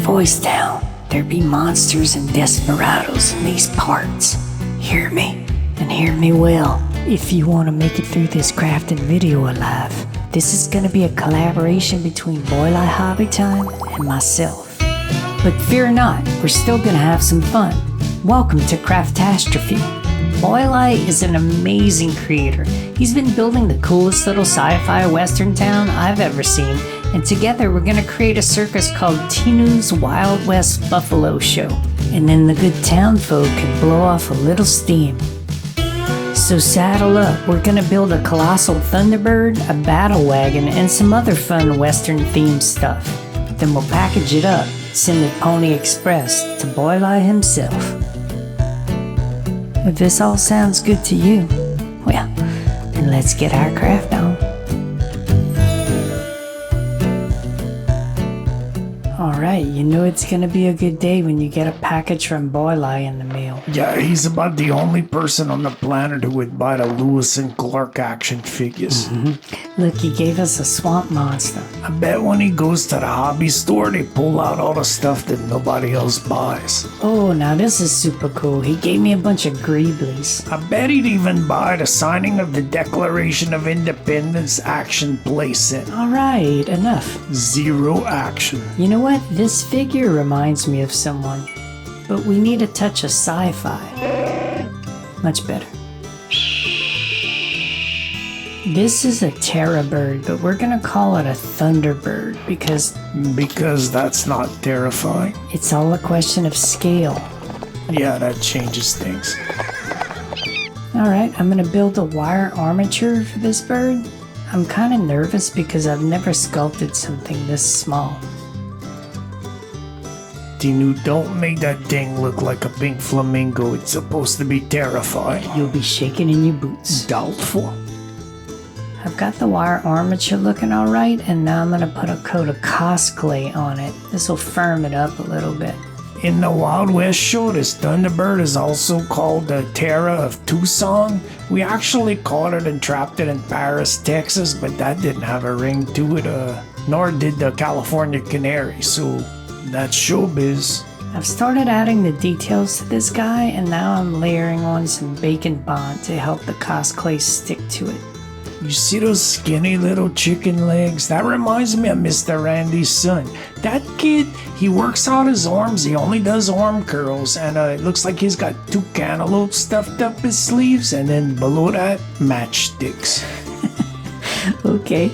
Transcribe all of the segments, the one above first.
voice down. There be monsters and desperados in these parts. Hear me, and hear me well. If you want to make it through this crafting video alive, this is going to be a collaboration between Boylei Hobby Time and myself. But fear not, we're still going to have some fun. Welcome to Craftastrophe. Boylei is an amazing creator. He's been building the coolest little sci-fi western town I've ever seen, and together we're going to create a circus called Tinu's Wild West Buffalo Show. And then the good townsfolk can blow off a little steam. So saddle up, we're going to build a colossal Thunderbird, a Battle Wagon, and some other fun western themed stuff. Then we'll package it up, send it Pony Express to Boylei himself. If this all sounds good to you, well, then let's get our craft on. Alright, you know it's gonna be a good day when you get a package from Boylei in the mail. Yeah, he's about the only person on the planet who would buy the Lewis and Clark action figures. Look, he gave us a swamp monster. I bet when he goes to the hobby store, they pull out all the stuff that nobody else buys. Oh, now this is super cool. He gave me a bunch of greeblies. I bet he'd even buy the signing of the Declaration of Independence action playset. Alright, enough. Zero action. You know what? This figure reminds me of someone, but we need a touch of sci-fi. Much better. This is a Terrabird, but we're gonna call it a Thunderbird because that's not terrifying. It's all a question of scale. Yeah, that changes things. Alright, I'm gonna build a wire armature for this bird. I'm kinda nervous because I've never sculpted something this small. Tinu, don't make that thing look like a pink flamingo. It's supposed to be terrifying. You'll be shaking in your boots. Doubtful. I've got the wire armature looking alright, and now I'm gonna put a coat of cosplay on it. This will firm it up a little bit. In the Wild West show, this Thunderbird is also called the Terra of Tucson. We actually caught it and trapped it in Paris, Texas, but that didn't have a ring to it, nor did the California Canary, so that's showbiz. I've started adding the details to this guy, and now I'm layering on some bacon bond to help the cosplay stick to it. You see those skinny little chicken legs? That reminds me of Mr. Randy's son. That kid, he works out his arms, he only does arm curls, and it looks like he's got 2 cantaloupes stuffed up his sleeves, and then below that, matchsticks. Okay.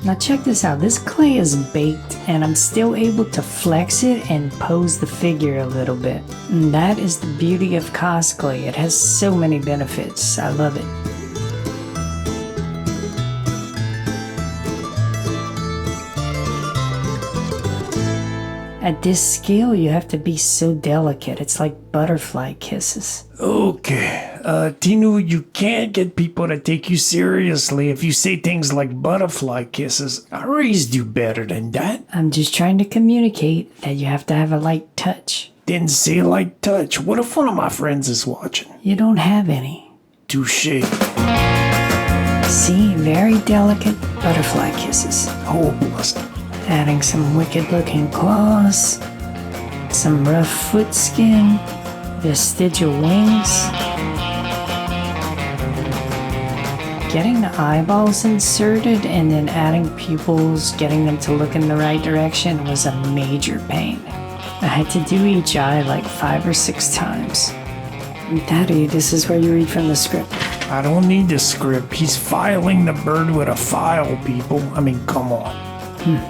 Now check this out, this clay is baked and I'm still able to flex it and pose the figure a little bit. And that is the beauty of cosplay, it has so many benefits, I love it. At this scale you have to be so delicate, it's like butterfly kisses. Okay, Tinu, you can't get people to take you seriously if you say things like butterfly kisses. I raised you better than that. I'm just trying to communicate that you have to have a light touch. Didn't say light touch. What if one of my friends is watching? You don't have any. Touché. See, very delicate butterfly kisses. Hopeless. Adding some wicked looking claws, some rough foot skin, vestigial wings. Getting the eyeballs inserted and then adding pupils, getting them to look in the right direction was a major pain. I had to do each eye like 5 or 6 times. Daddy, this is where you read from the script. I don't need the script. He's filing the bird with a file, people. I mean, come on.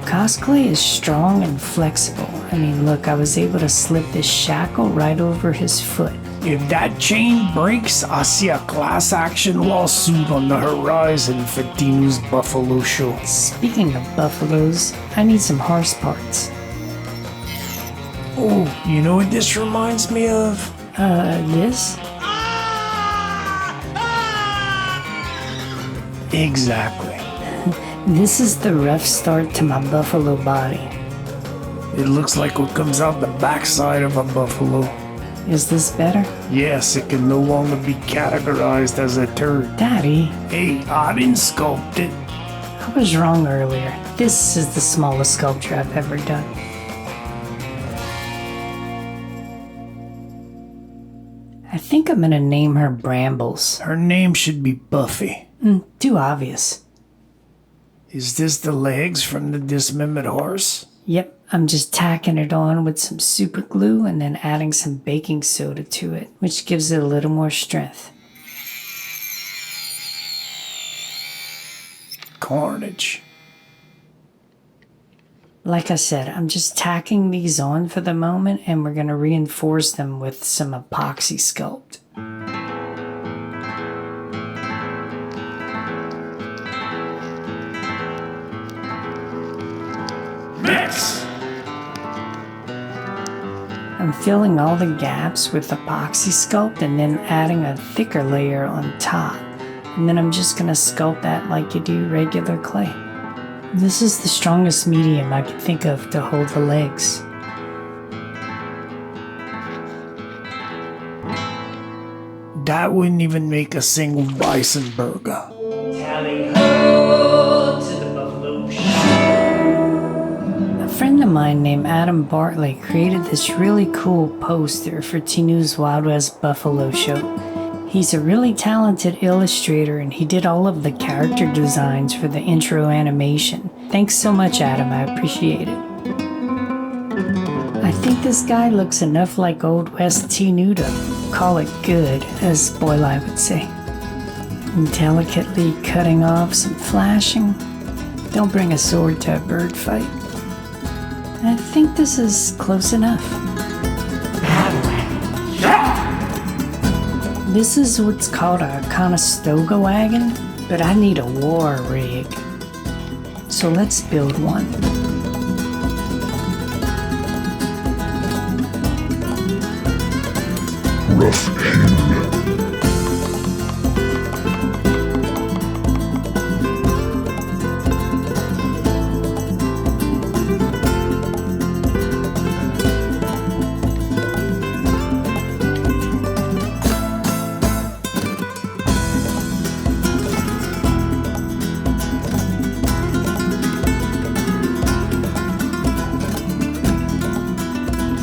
Cosplay is strong and flexible. I mean, look, I was able to slip this shackle right over his foot. If that chain breaks, I see a class action lawsuit on the horizon for Tinu's Buffalo Show. Speaking of buffaloes, I need some horse parts. Oh, you know what this reminds me of? This? Exactly. This is the rough start to my buffalo body. It looks like what comes out the backside of a buffalo. Is this better? Yes, it can no longer be categorized as a turd. Daddy, Hey, I didn't sculpt it. I was wrong earlier. This is the smallest sculpture I've ever done. I think I'm gonna name her Brambles. Her name should be Buffy. Too obvious. Is this the legs from the dismembered horse? Yep, I'm just tacking it on with some super glue and then adding some baking soda to it, which gives it a little more strength. Carnage. Like I said, I'm just tacking these on for the moment, and we're gonna reinforce them with some epoxy sculpt. Mix! I'm filling all the gaps with epoxy sculpt and then adding a thicker layer on top. And then I'm just gonna sculpt that like you do regular clay. This is the strongest medium I could think of to hold the legs. That wouldn't even make a single bison burger. Tally ho to the buffalo show. A friend of mine named Adam Bartley created this really cool poster for Tinu's Wild West Buffalo Show. He's a really talented illustrator, and he did all of the character designs for the intro animation. Thanks so much, Adam. I appreciate it. I think this guy looks enough like Old West Tinu to call it good, as Boylei would say. I'm delicately cutting off some flashing. Don't bring a sword to a bird fight. I think this is close enough. This is what's called a Conestoga wagon, but I need a war rig. So let's build one. Rough hewn.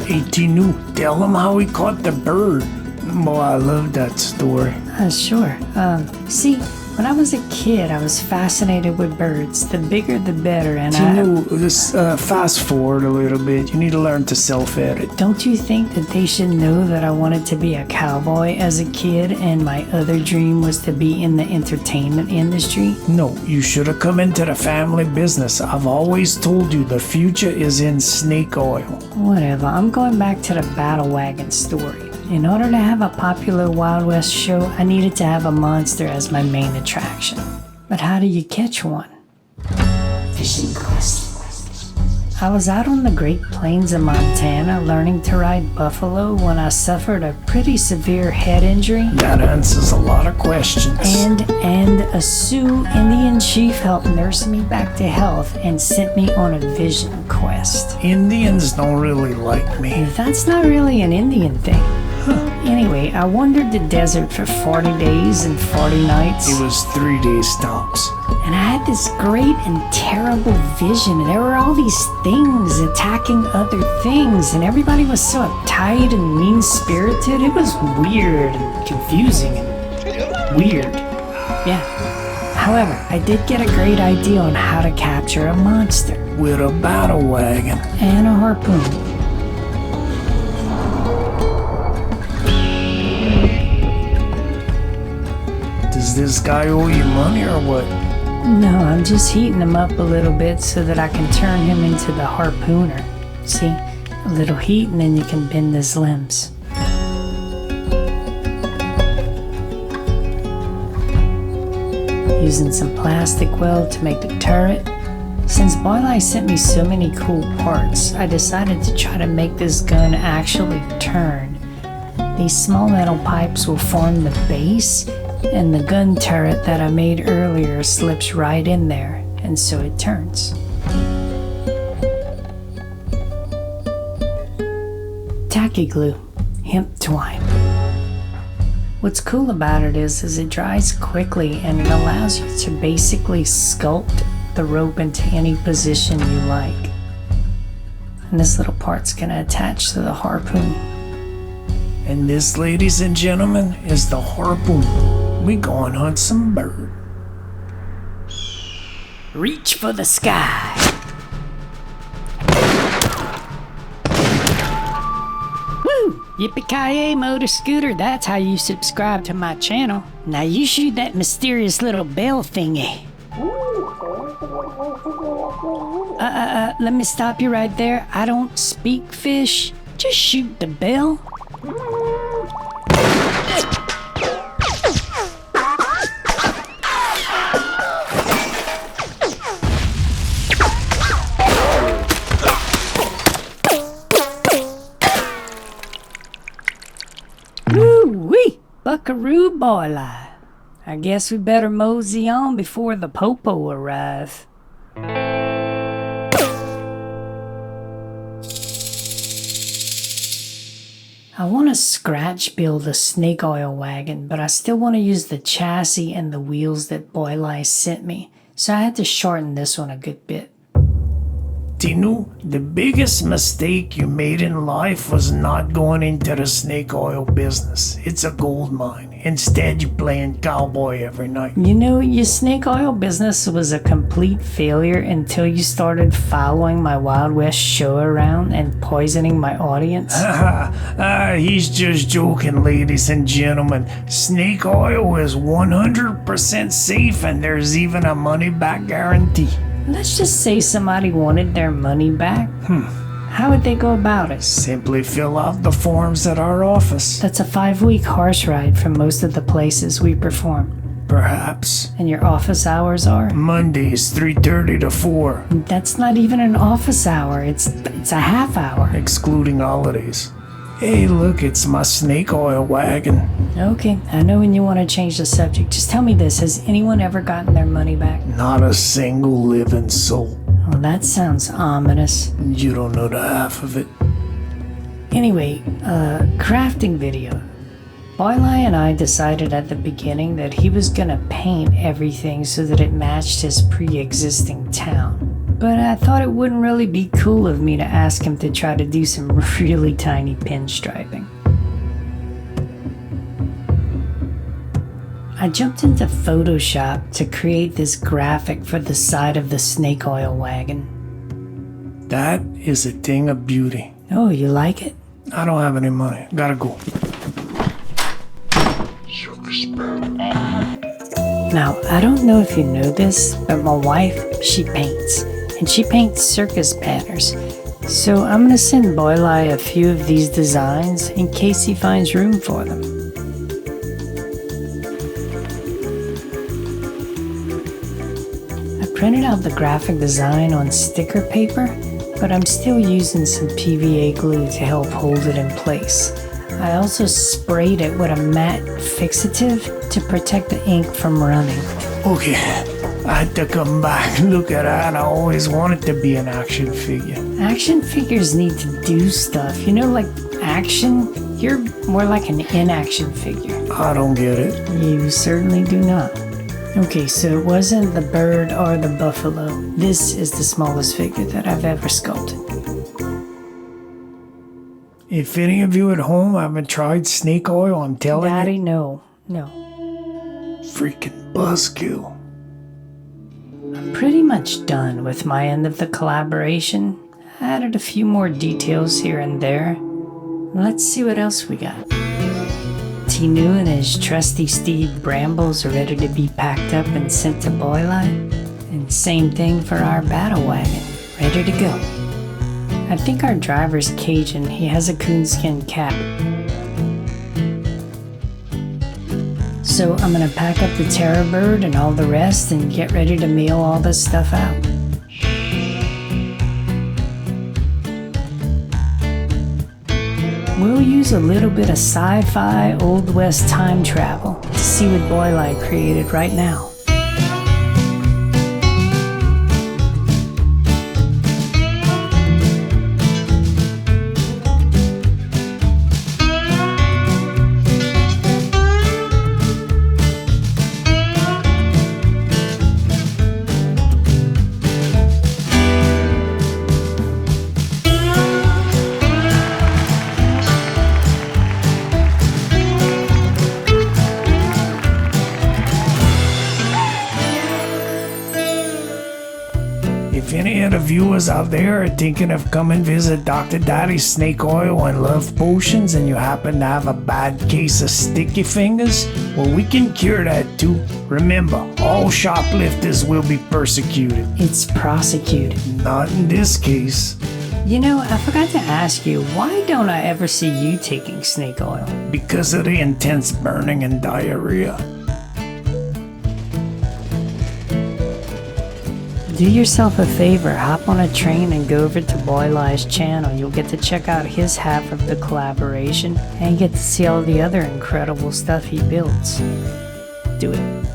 18 new. Tell him how he caught the bird. Boy, I love that story. Sure. See, when I was a kid, I was fascinated with birds. The bigger, the better, and Just fast forward a little bit. You need to learn to self-edit. Don't you think that they should know that I wanted to be a cowboy as a kid, and my other dream was to be in the entertainment industry? No, you should have come into the family business. I've always told you the future is in snake oil. Whatever, I'm going back to the Battle Wagon story. In order to have a popular Wild West show, I needed to have a monster as my main attraction. But how do you catch one? Fishing quest. I was out on the Great Plains of Montana learning to ride buffalo when I suffered a pretty severe head injury. That answers a lot of questions. And a Sioux Indian chief helped nurse me back to health and sent me on a vision quest. Indians don't really like me. That's not really an Indian thing. Anyway, I wandered the desert for 40 days and 40 nights. It was 3 day stops. And I had this great and terrible vision, and there were all these things attacking other things, and everybody was so uptight and mean-spirited. It was weird and confusing and weird. Yeah. However, I did get a great idea on how to capture a monster. With a battle wagon. And a harpoon. Does this guy owe you money or what? No, I'm just heating him up a little bit so that I can turn him into the harpooner. See, a little heat and then you can bend his limbs. Using some plastic weld to make the turret. Since Boylei sent me so many cool parts, I decided to try to make this gun actually turn. These small metal pipes will form the base, and the gun turret that I made earlier slips right in there, and so it turns. Tacky glue, hemp twine. What's cool about it is it dries quickly and it allows you to basically sculpt the rope into any position you like. And this little part's gonna attach to the harpoon. And this, ladies and gentlemen, is the harpoon. We going hunt some bird. Reach for the sky. Woo! Yippee-Ki-Yay, motor scooter. That's how you subscribe to my channel. Now you shoot that mysterious little bell thingy. Let me stop you right there. I don't speak fish. Just shoot the bell. Woo-wee! Buckaroo Boylei. I guess we better mosey on before the popo arrive. I want to scratch build a Snake Oil Wagon, but I still want to use the chassis and the wheels that Boylei sent me, so I had to shorten this one a good bit. Tinu, the biggest mistake you made in life was not going into the snake oil business. It's a gold mine. Instead, you playing cowboy every night. You know, your snake oil business was a complete failure until you started following my Wild West show around and poisoning my audience. He's just joking, ladies and gentlemen. Snake oil is 100% safe, and there's even a money-back guarantee. Let's just say somebody wanted their money back. How would they go about it? Simply fill out the forms at our office. That's a 5-week horse ride from most of the places we perform. Perhaps. And your office hours are? Mondays, 3:30 to 4. That's not even an office hour. It's a half hour. Excluding holidays. Hey, look, it's my Snake Oil Wagon. Okay, I know when you want to change the subject. Just tell me this, has anyone ever gotten their money back? Not a single living soul. Well, that sounds ominous. You don't know the half of it. Anyway, crafting video. Boylei and I decided at the beginning that he was gonna paint everything so that it matched his pre-existing town. But I thought it wouldn't really be cool of me to ask him to try to do some really tiny pinstriping. I jumped into Photoshop to create this graphic for the side of the Snake Oil Wagon. That is a thing of beauty. Oh, you like it? I don't have any money. Gotta go. Circus Banners. Now, I don't know if you know this, but my wife, she paints. And she paints circus banners. So I'm gonna send Boylei a few of these designs in case he finds room for them. I printed out the graphic design on sticker paper, but I'm still using some PVA glue to help hold it in place. I also sprayed it with a matte fixative to protect the ink from running. Okay, I had to come back. Look at that. I always wanted to be an action figure. Action figures need to do stuff. You know, like action? You're more like an inaction figure. I don't get it. You certainly do not. Okay, so it wasn't the bird or the buffalo. This is the smallest figure that I've ever sculpted. If any of you at home haven't tried snake oil, I'm telling Daddy, you. no. Freaking buzzkill. I'm pretty much done with my end of the collaboration. I added a few more details here and there. Let's see what else we got. Tinu and his trusty steed Brambles are ready to be packed up and sent to Boylei. And same thing for our Battle Wagon, ready to go. I think our driver's Cajun. He has a coonskin cap. So I'm gonna pack up the Thunderbird and all the rest and get ready to mail all this stuff out. We'll use a little bit of sci-fi Old West time travel to see what Boylei created right now. any of the viewers out there are thinking of coming visit Dr. Daddy's Snake Oil and Love Potions and you happen to have a bad case of sticky fingers, well, we can cure that too. Remember, all shoplifters will be persecuted. It's prosecuted. Not in this case. You know, I forgot to ask you, why don't I ever see you taking snake oil? Because of the intense burning and diarrhea. Do yourself a favor, hop on a train and go over to Boylei's channel. You'll get to check out his half of the collaboration and get to see all the other incredible stuff he builds. Do it.